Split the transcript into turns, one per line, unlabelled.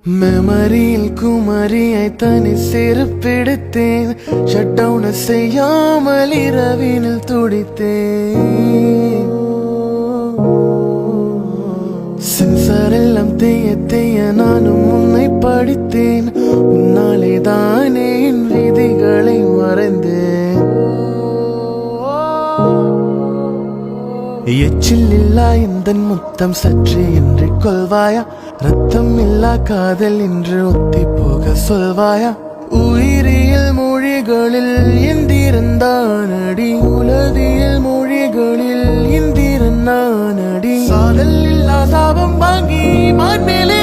மெமரியில் குமரியை தனி சிறுப்பிடித்தேன். Shut down செய்யாமல் இரவினில் துடித்தேன். சென்சார் எல்லாம் தேய தேய நானும் உன்னை படித்தேன். உன்னாலே தானே என் விதிகளை மறந்தேன். எச்சில் இல்லா இந்த முத்தம் சற்று என்று கொள்வாயா? ரத்தம் இல்லா காதல் என்று ஒத்தி போக சொல்வாயா? உயிரியல் மொழிகளில் எந்திரந்தானடி, உலகியல் மொழிகளில் எந்திரன் நானடி. சாதல் இல்லா சாபம் வாங்கி மான்மேலே